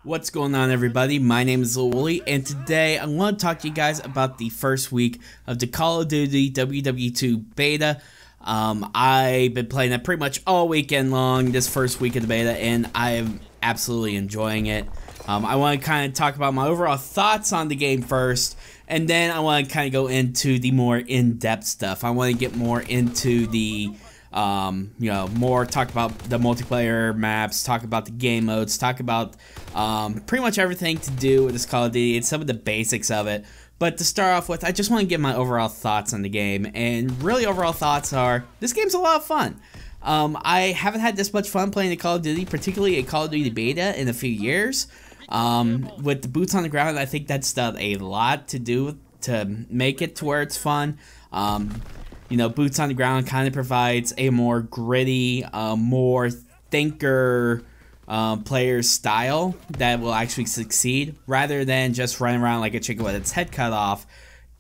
What's going on, everybody? My name is LILWOOLEY, and today I want to talk to you guys about the first week of the Call of Duty WWII beta. I've been playing it pretty much all weekend long, this first week of the beta, and I am absolutely enjoying it. I want to kind of talk about my overall thoughts on the game first, and then I want to kind of go into the more in-depth stuff. I want to get more into the more talk about the multiplayer maps, talk about the game modes, talk about pretty much everything to do with this Call of Duty and some of the basics of it. But to start off with, I just want to give my overall thoughts on the game, and really overall thoughts are, this game's a lot of fun. I haven't had this much fun playing the Call of Duty, particularly a Call of Duty beta, in a few years. With the boots on the ground, I think that's done a lot to do to make it to where it's fun. You know, boots on the ground kind of provides a more gritty, more thinker player style that will actually succeed, rather than just running around like a chicken with its head cut off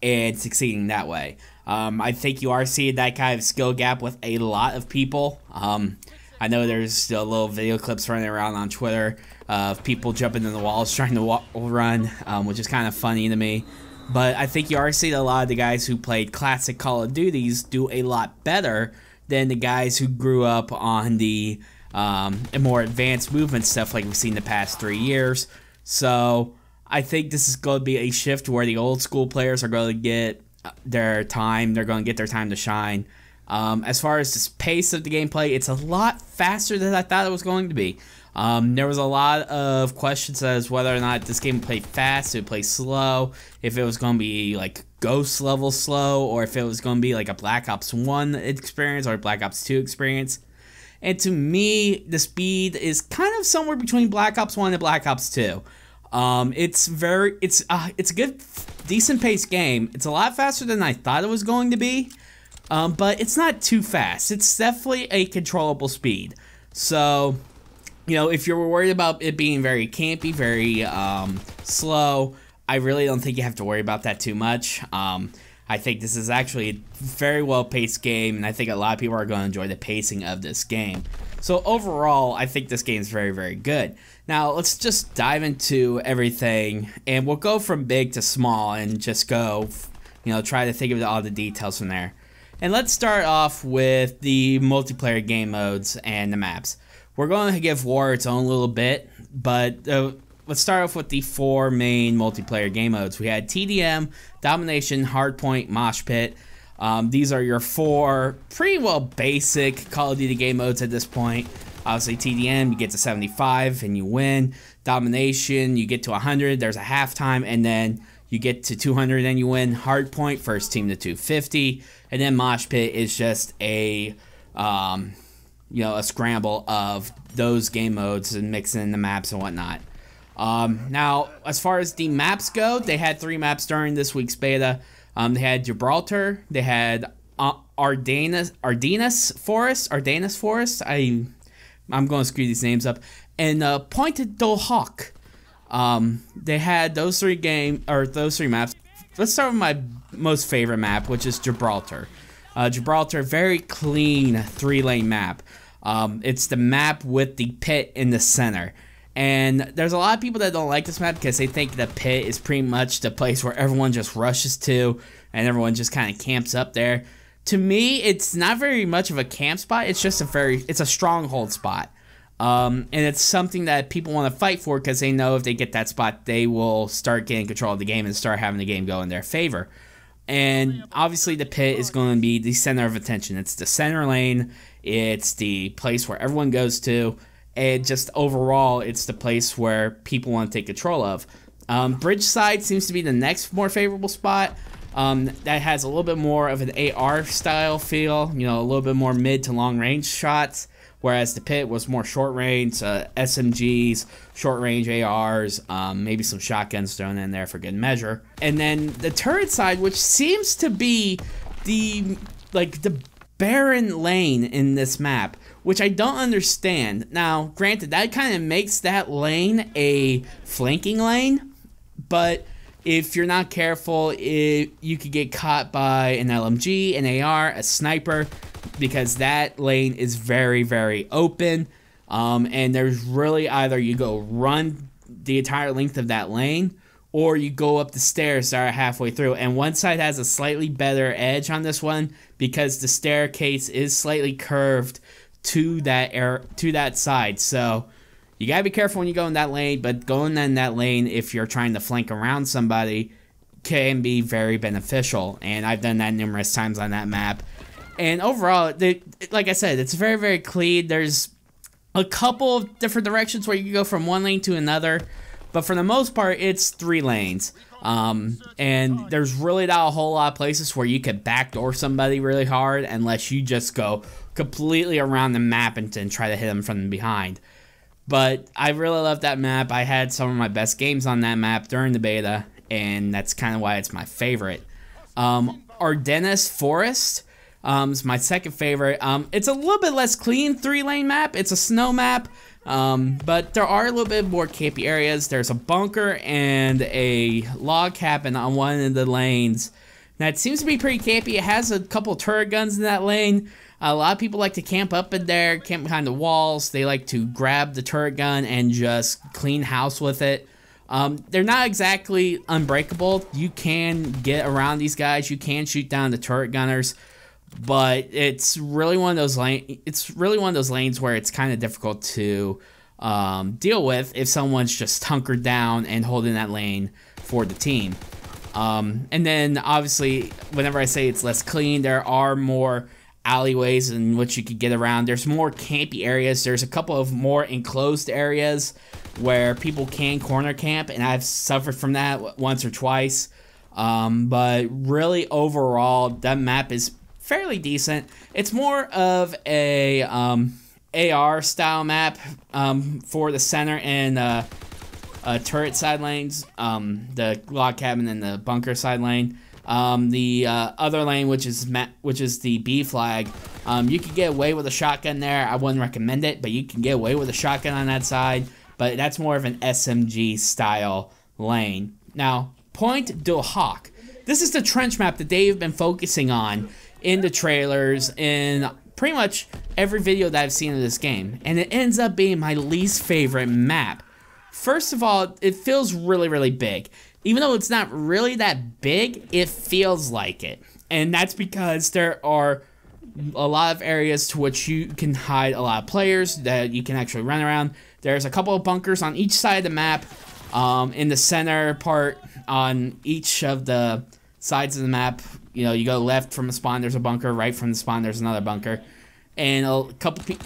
and succeeding that way. I think you are seeing that kind of skill gap with a lot of people. I know there's still little video clips running around on Twitter of people jumping in the walls trying to run, which is kind of funny to me. But I think you are seeing a lot of the guys who played classic Call of Duties do a lot better than the guys who grew up on the more advanced movement stuff like we've seen the past 3 years. So I think this is going to be a shift where the old school players are going to get their time. They're going to get their time to shine. As far as the pace of the gameplay, it's a lot faster than I thought it was going to be. There was a lot of questions as whether or not this game would play fast, it would play slow, if it was going to be like Ghost level slow, or if it was going to be like a Black Ops 1 experience or a Black Ops 2 experience. And to me, the speed is kind of somewhere between Black Ops 1 and Black Ops 2. It's a good, decent paced game. It's a lot faster than I thought it was going to be, but it's not too fast. It's definitely a controllable speed. So, you know, if you're worried about it being very campy, very slow, I really don't think you have to worry about that too much. I think this is actually a very well-paced game, and I think a lot of people are going to enjoy the pacing of this game. So overall, I think this game is very, very good. Now, let's just dive into everything, and we'll go from big to small and just go, you know, try to think of all the details from there. And let's start off with the multiplayer game modes and the maps. We're going to give war its own little bit, but let's start off with the 4 main multiplayer game modes. We had TDM, Domination, Hardpoint, Mosh Pit. These are your 4 pretty well basic Call of Duty game modes at this point. Obviously, TDM, you get to 75 and you win. Domination, you get to 100, there's a halftime, and then you get to 200 and you win. Hardpoint, first team to 250. And then Mosh Pit is just a a scramble of those game modes and mixing in the maps and whatnot. Now, as far as the maps go, they had 3 maps during this week's beta. They had Gibraltar, they had Ardennes Forest. I'm going to screw these names up, and Pointe du Hoc. They had those 3 maps. Let's start with my most favorite map, which is Gibraltar. Gibraltar, very clean 3-lane map. It's the map with the pit in the center. And there's a lot of people that don't like this map because they think the pit is pretty much the place where everyone just rushes to and everyone just kind of camps up there. To me, it's not very much of a camp spot. It's just it's a stronghold spot. And it's something that people want to fight for because they know if they get that spot, they will start getting control of the game and start having the game go in their favor. And obviously the pit is going to be the center of attention. It's the center lane. It's the place where everyone goes to. And just overall, it's the place where people want to take control of. Bridge side seems to be the next more favorable spot. That has a little bit more of an AR style feel. You know, a little bit more mid to long range shots. Whereas the pit was more short range, SMGs, short range ARs, maybe some shotguns thrown in there for good measure. And then the turret side, which seems to be the barren lane in this map, which I don't understand. Now, granted, that kind of makes that lane a flanking lane, but if you're not careful, you could get caught by an LMG, an AR, a sniper, because that lane is very, very open. And there's really either you go run the entire length of that lane, or you go up the stairs that are halfway through. And one side has a slightly better edge on this one because the staircase is slightly curved to that side. So you gotta be careful when you go in that lane, but going in that lane if you're trying to flank around somebody can be very beneficial, and I've done that numerous times on that map. And overall, like I said, it's very, very clean. There's a couple of different directions where you can go from one lane to another, but for the most part, it's 3 lanes. And there's really not a whole lot of places where you could backdoor somebody really hard unless you just go completely around the map and then try to hit them from behind. But I really love that map. I had some of my best games on that map during the beta, and that's kind of why it's my favorite. Ardennes Forest is my second favorite. It's a little bit less clean 3-lane map. It's a snow map, but there are a little bit more campy areas. There's a bunker and a log cabin on one of the lanes. Now, it seems to be pretty campy. It has a couple turret guns in that lane. A lot of people like to camp up in there, camp behind the walls. They like to grab the turret gun and just clean house with it. They're not exactly unbreakable. You can get around these guys. You can shoot down the turret gunners, but it's really one of those lanes where it's kind of difficult to deal with if someone's just hunkered down and holding that lane for the team. And then obviously, whenever I say it's less clean, there are more alleyways in which you could get around. There's more campy areas. There's a couple of more enclosed areas where people can corner camp, and I've suffered from that once or twice. But really, overall, that map is fairly decent. It's more of a AR style map for the center and turret side lanes, the log cabin and the bunker side lane. The other lane, which is the B flag, you can get away with a shotgun there. I wouldn't recommend it, but you can get away with a shotgun on that side. But that's more of an SMG style lane. Now, Pointe du Hoc. This is the trench map that they've been focusing on in the trailers, in pretty much every video that I've seen of this game. And it ends up being my least favorite map. First of all, it feels really, really big. Even though it's not really that big, it feels like it. And that's because there are a lot of areas to which you can hide a lot of players that you can actually run around. There's a couple of bunkers on each side of the map. In the center part, on each of the sides of the map, you know, you go left from the spawn, there's a bunker. Right from the spawn, there's another bunker. And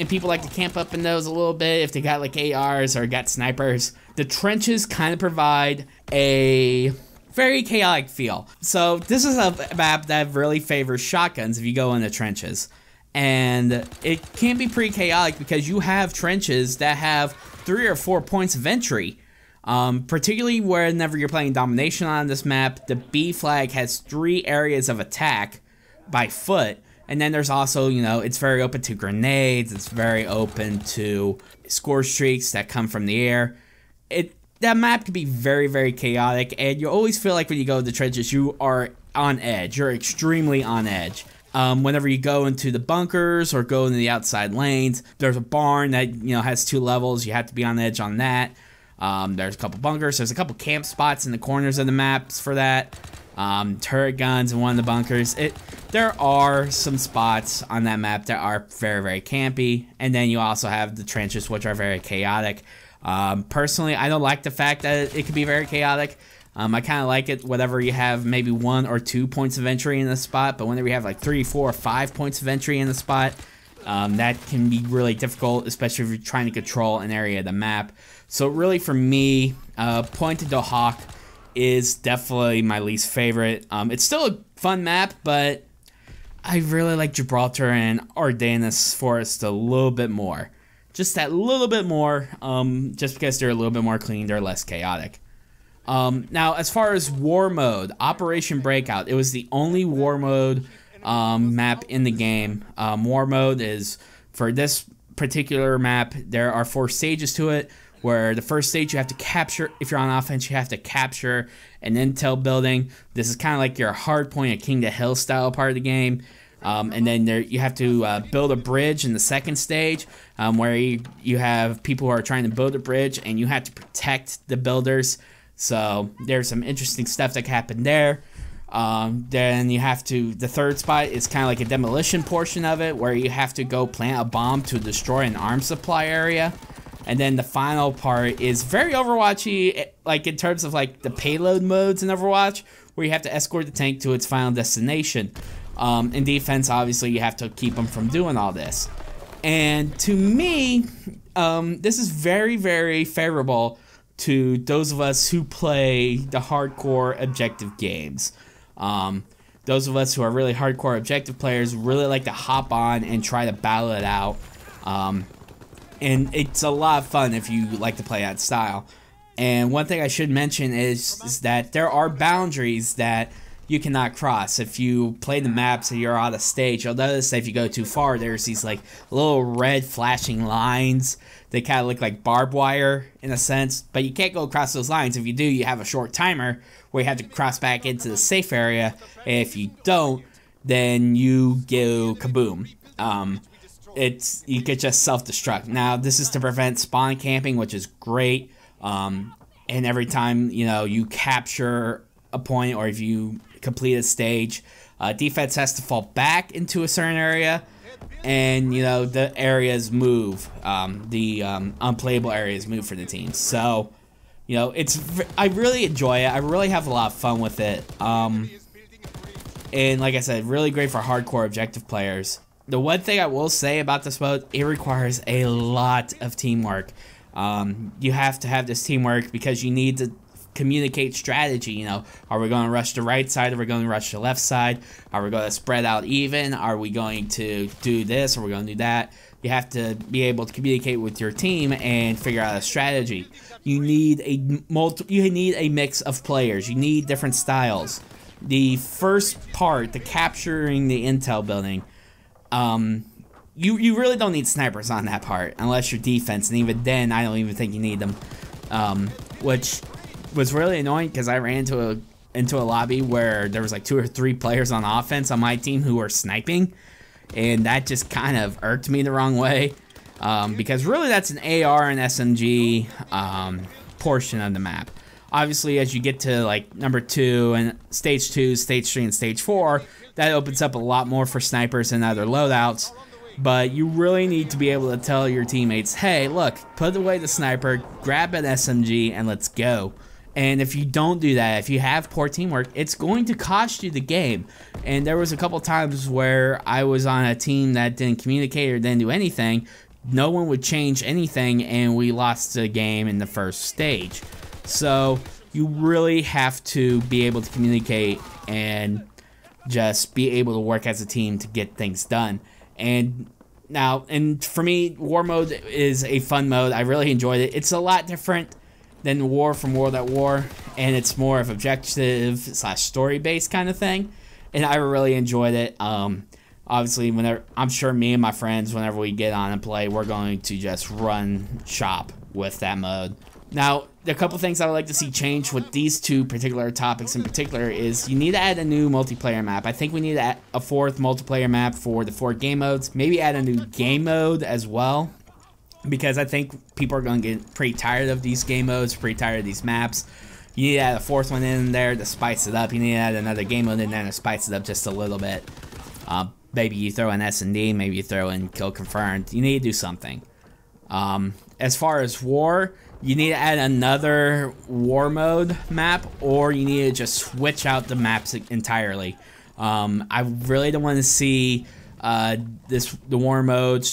people like to camp up in those a little bit if they got like ARs or got snipers. The trenches kind of provide a very chaotic feel. So this is a map that really favors shotguns if you go in the trenches. And it can be pretty chaotic because you have trenches that have 3 or 4 points of entry. Particularly whenever you're playing domination on this map, the B flag has 3 areas of attack by foot. And then there's also, you know, it's very open to grenades. It's very open to score streaks that come from the air. That map can be very, very chaotic, and you always feel like when you go to the trenches, you are on edge. You're extremely on edge. Whenever you go into the bunkers or go into the outside lanes, there's a barn that, you know, has 2 levels. You have to be on edge on that. There's a couple bunkers. There's a couple camp spots in the corners of the maps for that. Turret guns in one of the bunkers. There are some spots on that map that are very, very campy, and then you also have the trenches, which are very chaotic. Personally, I don't like the fact that it can be very chaotic. I kind of like it whenever you have maybe 1 or 2 points of entry in the spot, but whenever you have like 3, 4, 5 points of entry in the spot, that can be really difficult, especially if you're trying to control an area of the map. So really for me, Pointe du Hoc is definitely my least favorite. It's still a fun map, but I really like Gibraltar and Ardennes Forest a little bit more. Just that little bit more, just because they're a little bit more clean, they're less chaotic. Now, as far as war mode, Operation Breakout, it was the only war mode map in the game. War mode is, for this particular map, there are 4 stages to it, where the first stage you have to capture, if you're on offense, you have to capture an intel building. This is kind of like your hard point, a King to Hill style part of the game. And then you have to build a bridge in the second stage, where you have people who are trying to build a bridge, and you have to protect the builders. So there's some interesting stuff that can happen there. Then you have to, the third spot is kind of like a demolition portion of it, where you have to go plant a bomb to destroy an arms supply area. And then the final part is very Overwatchy, like in terms of like the payload modes in Overwatch, where you have to escort the tank to its final destination. In defense, obviously, you have to keep them from doing all this. And to me, this is very, very favorable to those of us who play the hardcore objective games. Those of us who are really hardcore objective players really like to hop on and try to battle it out. And it's a lot of fun if you like to play that style. And one thing I should mention is that there are boundaries that you cannot cross. If you play the maps and you're out of stage, you'll notice that if you go too far, there's these like little red flashing lines. They kind of look like barbed wire in a sense, but you can't go across those lines. If you do, you have a short timer where you have to cross back into the safe area. And if you don't, then you go kaboom. You could just self-destruct. Now, this is to prevent spawn camping, which is great. And every time, you know, you capture a point, or if you complete a stage, defense has to fall back into a certain area, and, you know, the areas move. The unplayable areas move for the team. So, you know, I really enjoy it. I really have a lot of fun with it. And like I said, really great for hardcore objective players. The one thing I will say about this mode, it requires a lot of teamwork. You have to have this teamwork because you need to communicate strategy. You know, are we going to rush the right side? Are we going to rush the left side? Are we going to spread out even? Are we going to do this? Are we going to do that? You have to be able to communicate with your team and figure out a strategy. You need a mix of players. You need different styles. The first part, the capturing the intel building, you really don't need snipers on that part unless you're defense, and even then I don't even think you need them, which was really annoying because I ran into a lobby where there was like 2 or 3 players on offense on my team who were sniping, and that just kind of irked me the wrong way, because really that's an AR and SMG portion of the map. Obviously, as you get to like number 2 and stage 2, stage 3, and stage 4, that opens up a lot more for snipers and other loadouts. But you really need to be able to tell your teammates, hey, look, put away the sniper, grab an SMG, and let's go. And if you don't do that, if you have poor teamwork, it's going to cost you the game. And there was a couple times where I was on a team that didn't communicate or didn't do anything. No one would change anything, and we lost the game in the first stage. So you really have to be able to communicate and just be able to work as a team to get things done. And for me, War mode is a fun mode. I really enjoyed it. It's a lot different than War from World at War, and it's more of objective / story based kind of thing. And I really enjoyed it. Obviously, I'm sure me and my friends, whenever we get on and play, we're going to just run shop with that mode. Now, a couple things I would like to see change with these 2 particular topics in particular is you need to add a new multiplayer map. I think we need to add a 4th multiplayer map for the 4 game modes. Maybe add a new game mode as well, because I think people are going to get pretty tired of these game modes, pretty tired of these maps. You need to add a 4th one in there to spice it up. You need to add another game mode in there to spice it up just a little bit. Maybe you throw in S&D, maybe you throw in kill confirmed. You need to do something. As far as War, you need to add another War mode map, or you need to just switch out the maps entirely. I really don't want to see the War mode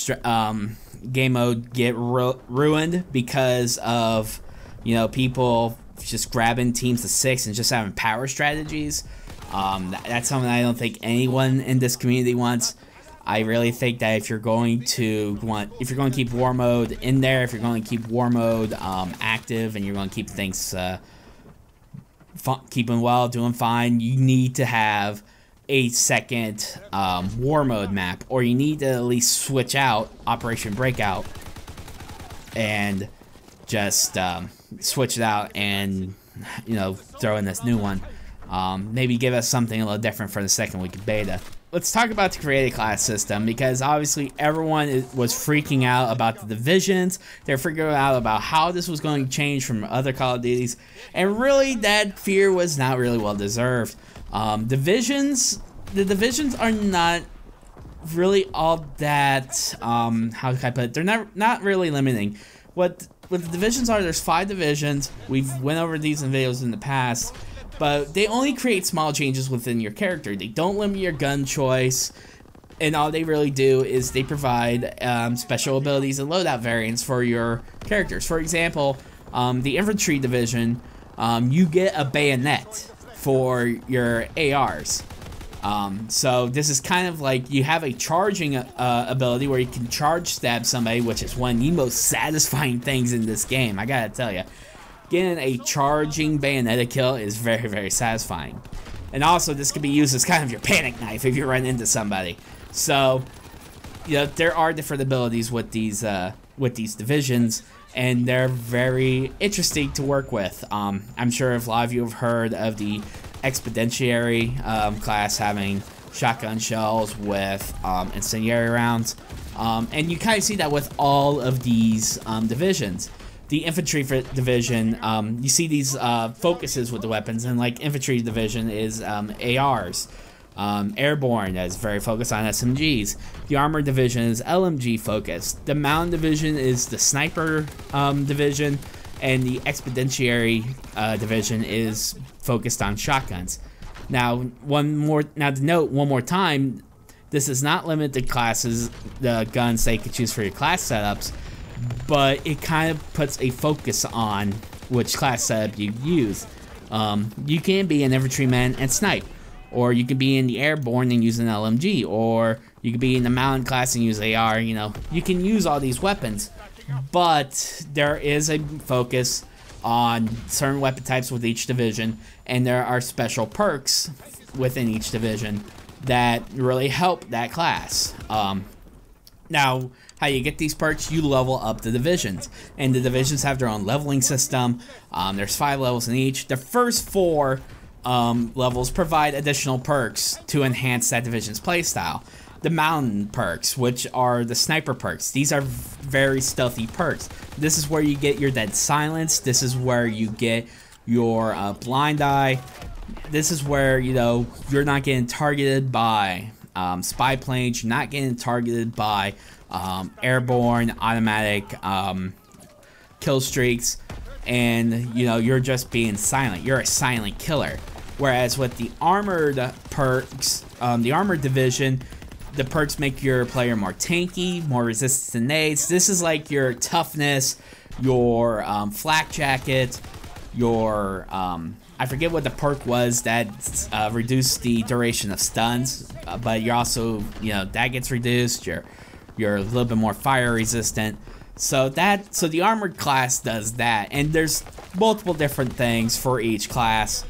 game mode get ruined because of, you know, people just grabbing teams of 6 and just having power strategies. That's something I don't think anyone in this community wants. I really think that if you're going to keep War mode in there, if you're going to keep War mode active, and you're going to keep things keeping well, doing fine, you need to have a second War mode map, or you need to at least switch out Operation Breakout and just switch it out and, you know, throw in this new one. Maybe give us something a little different for the second week of beta. let's talk about the created class system, because obviously everyone was freaking out about the divisions. They're freaking out about how this was going to change from other Call of Duties, and really that fear was not really well deserved. The divisions are not really all that, how can I put it? They're not really limiting. What the divisions are, there's 5 divisions. We've went over these in videos in the past, but they only create small changes within your character. They don't limit your gun choice, and all they really do is they provide special abilities and loadout variants for your characters. For example, the infantry division, you get a bayonet for your ARs. So this is kind of like you have a charging ability where you can charge stab somebody, which is one of the most satisfying things in this game, I gotta tell you. Getting a charging bayonet kill is very, very satisfying. And also this can be used as kind of your panic knife if you run into somebody. So, you know, there are different abilities with these divisions, and they're very interesting to work with. I'm sure if a lot of you have heard of the Expeditionary class having shotgun shells with incendiary rounds, and you kind of see that with all of these divisions. The infantry division, you see these focuses with the weapons, and like infantry division is ARs. Airborne is very focused on SMGs. The armor division is LMG focused. The mountain division is the sniper division, and the expeditionary division is focused on shotguns. Now, to note one more time, this is not limited to classes, the guns they could choose for your class setups, but it kind of puts a focus on which class setup you use. You can be an infantryman and snipe, or you can be in the airborne and use an LMG, or you can be in the mountain class and use AR. You know, you can use all these weapons, but there is a focus on certain weapon types with each division, and there are special perks within each division that really help that class. Now, how you get these perks, you level up the divisions, and the divisions have their own leveling system. There's 5 levels in each. The first 4 levels provide additional perks to enhance that division's playstyle. The mountain perks, which are the sniper perks, these are very stealthy perks. This is where you get your dead silence. This is where you get your blind eye. This is where, you know, you're not getting targeted by spy planes. You're not getting targeted by airborne automatic kill streaks, and you know, you're just being silent. You're a silent killer. Whereas with the armored perks, the armored division, the perks make your player more tanky, more resistant to nades. This is like your toughness, your flak jacket, your I forget what the perk was that reduced the duration of stuns, but you're also, you know, that gets reduced. You're a little bit more fire resistant. So the armored class does that, and there's multiple different things for each class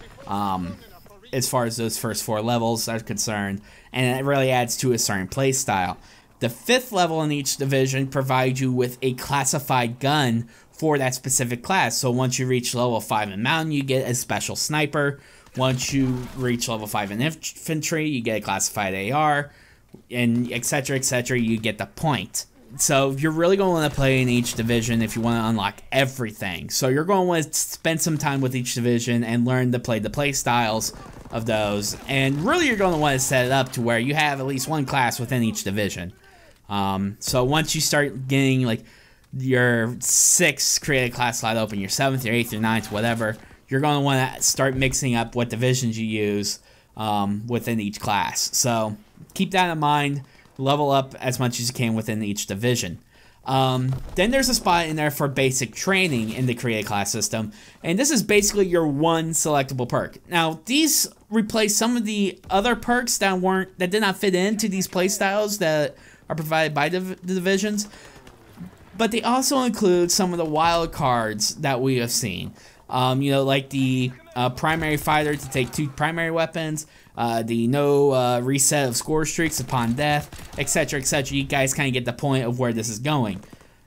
as far as those first 4 levels are concerned, and it really adds to a certain play style. The 5th level in each division provides you with a classified gun for that specific class. So once you reach level 5 in mountain, you get a special sniper. Once you reach level 5 in infantry, you get a classified AR, and etc, etc, you get the point. So you're really going to want to play in each division if you want to unlock everything. So you're going to want to spend some time with each division and learn to play the play styles of those. And really you're going to want to set it up to where you have at least one class within each division. So once you start getting like your 6th created class slot open, your 7th, your 8th, your 9th, whatever, you're going to want to start mixing up what divisions you use within each class. So keep that in mind. Level up as much as you can within each division. Then there's a spot in there for basic training in the created class system, and this is basically your one selectable perk. Now, these replace some of the other perks that did not fit into these playstyles that are provided by the divisions, but they also include some of the wild cards that we have seen. You know, like the primary fighter to take 2 primary weapons, the no reset of score streaks upon death, etc, etc. You guys kind of get the point of where this is going.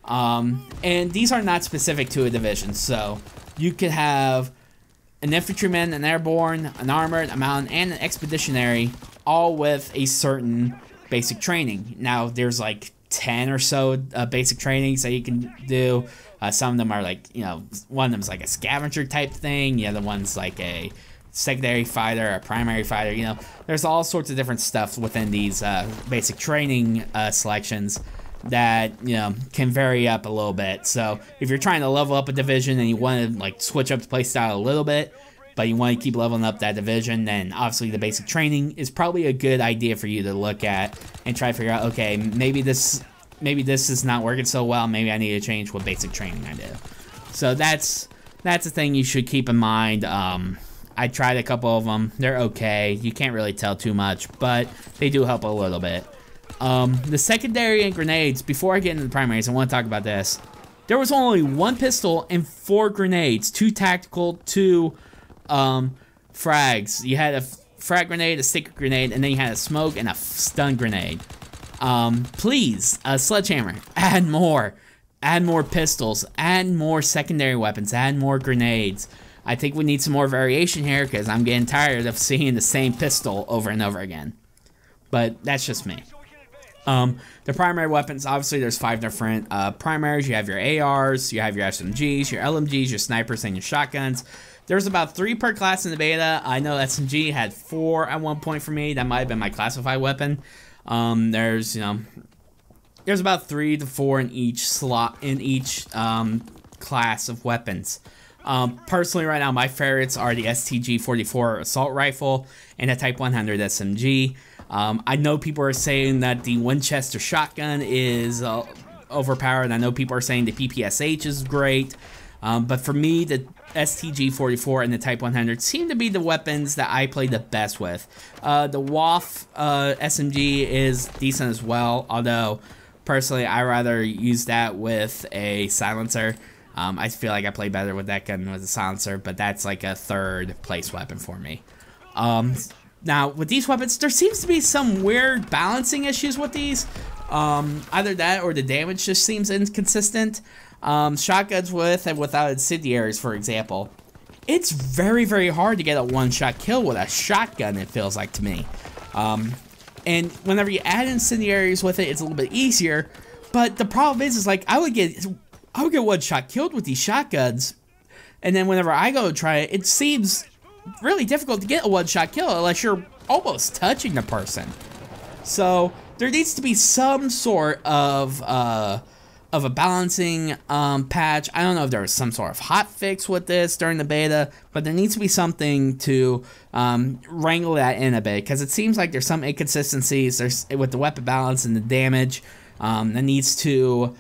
And these are not specific to a division, so you could have an infantryman, an airborne, an armored, a mountain, and an expeditionary all with a certain basic training. Now, there's like 10 or so basic trainings that you can do. Some of them are like, you know, one of them is like a scavenger type thing. The other one's like a secondary fighter, a primary fighter. You know, there's all sorts of different stuff within these basic training selections that, you know, can vary up a little bit. So if you're trying to level up a division and you want to like switch up the playstyle a little bit, but you want to keep leveling up that division, then obviously the basic training is probably a good idea for you to look at and try to figure out, okay, maybe this is not working so well. Maybe I need to change what basic training I do. So that's a thing you should keep in mind. I tried a couple of them. They're okay. You can't really tell too much, but they do help a little bit. The secondary and grenades, before I get into the primaries, I want to talk about this. There was only 1 pistol and 4 grenades, 2 tactical, 2 frags. You had a frag grenade, a sticker grenade, and then you had a smoke and a stun grenade. Please, Sledgehammer, add more pistols, add more secondary weapons, add more grenades. I think we need some more variation here because I'm getting tired of seeing the same pistol over and over again. But that's just me. The primary weapons, obviously there's 5 different primaries. You have your ARs, you have your SMGs, your LMGs, your snipers, and your shotguns. There's about 3 per class in the beta. I know SMG had 4 at one point for me. That might have been my classified weapon. There's about 3 to 4 in each slot, in each class of weapons. Personally, right now, my favorites are the STG-44 assault rifle and the Type 100 SMG. I know people are saying that the Winchester shotgun is overpowered. I know people are saying the PPSH is great. But for me, the STG-44 and the Type 100 seem to be the weapons that I play the best with. The WWII SMG is decent as well, although personally I rather use that with a silencer. I feel like I play better with that gun with a silencer, but that's like a 3rd place weapon for me. Now, with these weapons, there seems to be some weird balancing issues with these. Either that or the damage just seems inconsistent. Shotguns with and without incendiaries, for example. It's very, very hard to get a one-shot kill with a shotgun, it feels like to me. And whenever you add incendiaries with it, it's a little bit easier. But the problem is like, I would get one-shot killed with these shotguns. And then whenever I go try it, it seems really difficult to get a one-shot kill unless you're almost touching the person. So there needs to be some sort of a balancing patch. I don't know if there was some sort of hot fix with this during the beta, but there needs to be something to wrangle that in a bit, because it seems like there's some inconsistencies with the weapon balance and the damage that needs to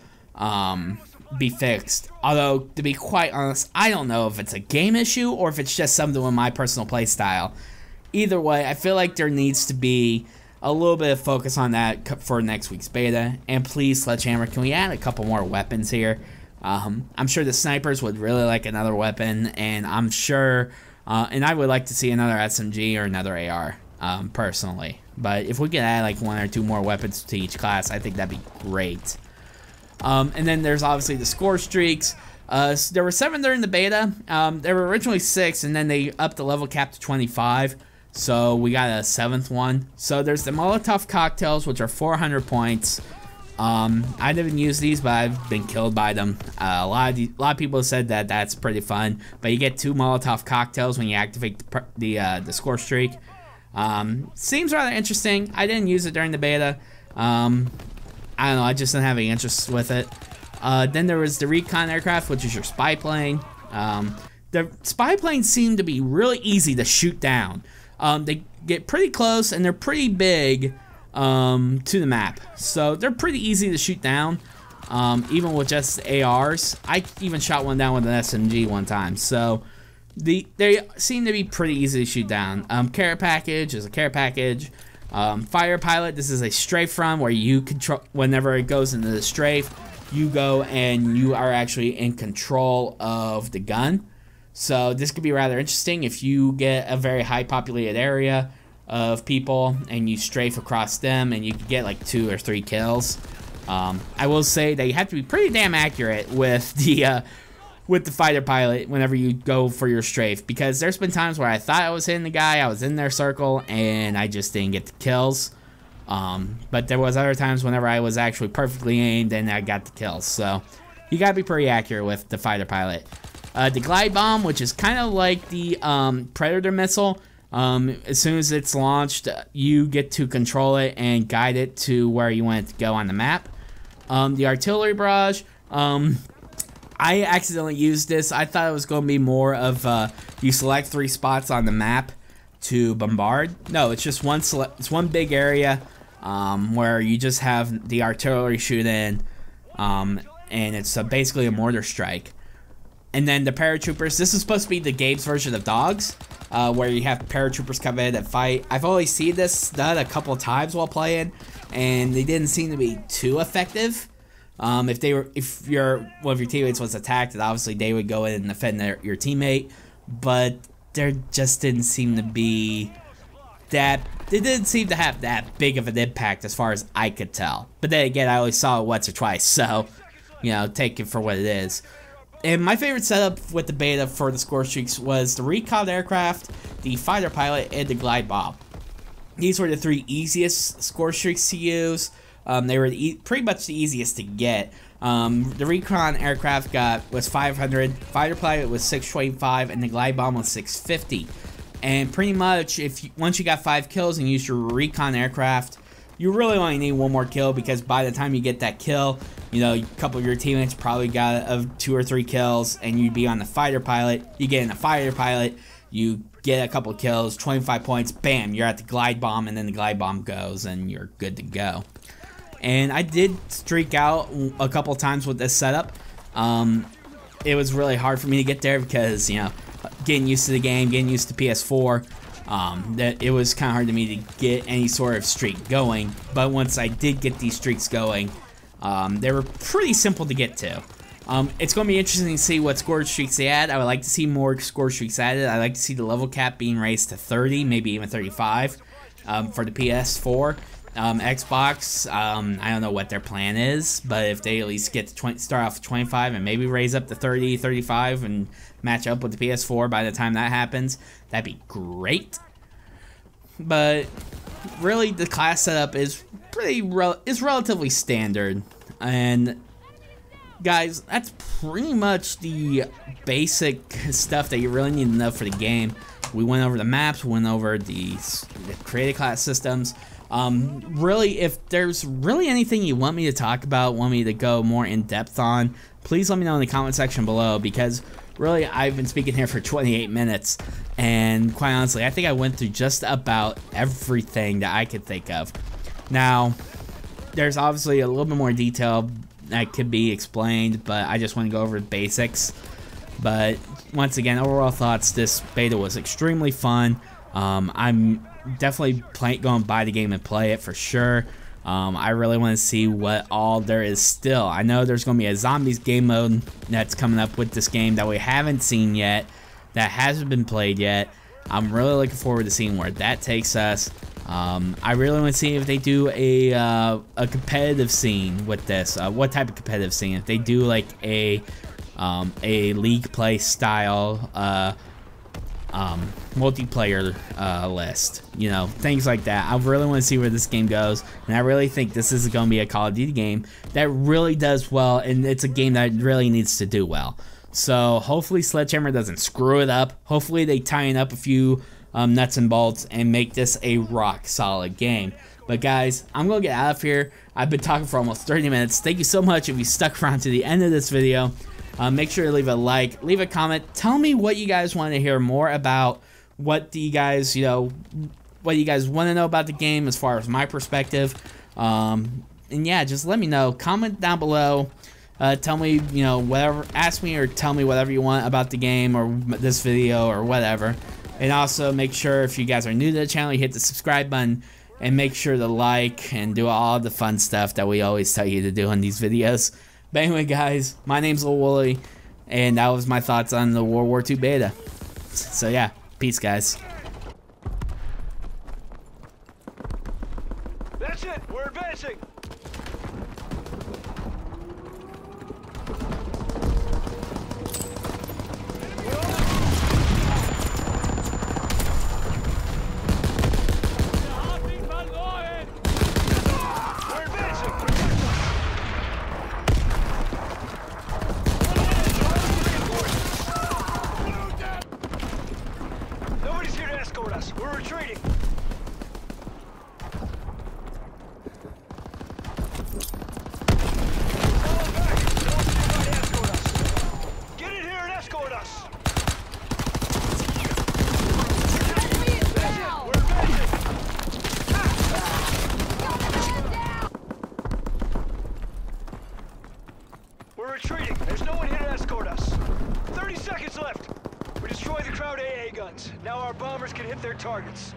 be fixed. Although, to be quite honest, I don't know if it's a game issue or if it's just something with my personal play style. Either way, I feel like there needs to be a little bit of focus on that for next week's beta. And please, Sledgehammer, can we add a couple more weapons here? I'm sure the snipers would really like another weapon, and I'm sure, and I would like to see another SMG or another AR, personally. But if we could add like 1 or 2 more weapons to each class, I think that'd be great. And then there's obviously the score streaks. There were 7 during the beta. There were originally 6, and then they upped the level cap to 25. So we got a 7th one. So there's the Molotov cocktails, which are 400 points. I didn't use these, but I've been killed by them. A lot of people said that that's pretty fun. But you get 2 Molotov cocktails when you activate the score streak. Seems rather interesting. I didn't use it during the beta. I don't know, I just didn't have any interest with it. Then there was the recon aircraft, which is your spy plane. The spy planes seem to be really easy to shoot down. They get pretty close and they're pretty big to the map. So they're pretty easy to shoot down, even with just ARs. I even shot one down with an SMG one time. So they seem to be pretty easy to shoot down. Care package is a care package. Fire pilot, this is a strafe run where you control, whenever it goes into the strafe, you go and you are actually in control of the gun. So this could be rather interesting if you get a very high populated area of people and you strafe across them and you could get like 2 or 3 kills. I will say that you have to be pretty damn accurate with the with the fighter pilot whenever you go for your strafe, because there's been times where I thought I was hitting the guy, I was in their circle, and I just didn't get the kills. But there was other times whenever I was actually perfectly aimed and I got the kills. So you gotta be pretty accurate with the fighter pilot. The glide bomb, which is kind of like the Predator missile, as soon as it's launched, you get to control it and guide it to where you want it to go on the map. The artillery barrage, I accidentally used this. I thought it was going to be more of you select 3 spots on the map to bombard. No, it's just it's one big area where you just have the artillery shoot in, and it's basically a mortar strike. And then the paratroopers, this is supposed to be the Gabe's version of dogs, where you have paratroopers come in and fight. I've only seen this done a couple of times while playing, and they didn't seem to be too effective. If one of your teammates was attacked, then obviously they would go in and defend your teammate, but there just didn't seem to be that. They didn't seem to have that big of an impact as far as I could tell. But then again, I only saw it once or twice, so you know, take it for what it is. And my favorite setup with the beta for the score streaks was the recon aircraft, the fighter pilot, and the glide bomb. These were the 3 easiest score streaks to use. They were pretty much the easiest to get. The recon aircraft was 500, fighter pilot was 625, and the glide bomb was 650. And pretty much, once you got 5 kills and used your recon aircraft, you really only need 1 more kill, because by the time you get that kill, you know, a couple of your teammates probably got 2 or 3 kills, and you'd be on the fighter pilot. You get in the fighter pilot, you get a couple of kills, 25 points, bam, you're at the glide bomb, and then the glide bomb goes, and you're good to go. And I did streak out a couple times with this setup. It was really hard for me to get there because, you know, getting used to the game, getting used to PS4, that it was kind of hard to me to get any sort of streak going. But once I did get these streaks going, they were pretty simple to get to. It's going to be interesting to see what score streaks they add. I would like to see more score streaks added. I'd like to see the level cap being raised to 30, maybe even 35 for the PS4. Xbox, I don't know what their plan is, but if they at least get to start off with 25 and maybe raise up to 30, 35 and match up with the PS4 by the time that happens, that'd be great. But really, the class setup is relatively standard. And guys, that's pretty much the basic stuff that you really need to know for the game. We went over the maps, we went over the creative class systems. Really, if there's really anything you want me to talk about, want me to go more in depth on, please let me know in the comment section below, because really I've been speaking here for 28 minutes, and quite honestly, I think I went through just about everything that I could think of. Now, there's obviously a little bit more detail that could be explained, but I just want to go over the basics. But once again, overall thoughts, this beta was extremely fun. I'm definitely going to buy the game and play it for sure. I really want to see what all there is still. I know there's going to be a zombies game mode that's coming up with this game that we haven't seen yet, that hasn't been played yet. I'm really looking forward to seeing where that takes us. I really want to see if they do a competitive scene with this. What type of competitive scene? If they do like a league play style multiplayer list, you know, things like that. I really want to see where this game goes, and I really think this is going to be a Call of Duty game that really does well, and it's a game that really needs to do well. So hopefully Sledgehammer doesn't screw it up. Hopefully they tighten up a few nuts and bolts and make this a rock solid game. But guys, I'm gonna get out of here. I've been talking for almost 30 minutes. Thank you so much if you stuck around to the end of this video. Make sure to leave a like, leave a comment. Tell me what you guys want to hear more about. What do you guys, what you guys want to know about the game as far as my perspective. And yeah, just let me know. Comment down below. Tell me, whatever. Ask me or tell me whatever you want about the game or this video or whatever. And also make sure, if you guys are new to the channel, you hit the subscribe button. And make sure to like and do all the fun stuff that we always tell you to do in these videos. But anyway, guys, my name's LILWOOLEY, and that was my thoughts on the World War II beta. So yeah, peace, guys. That's it, we're advancing. guns. Now our bombers can hit their targets.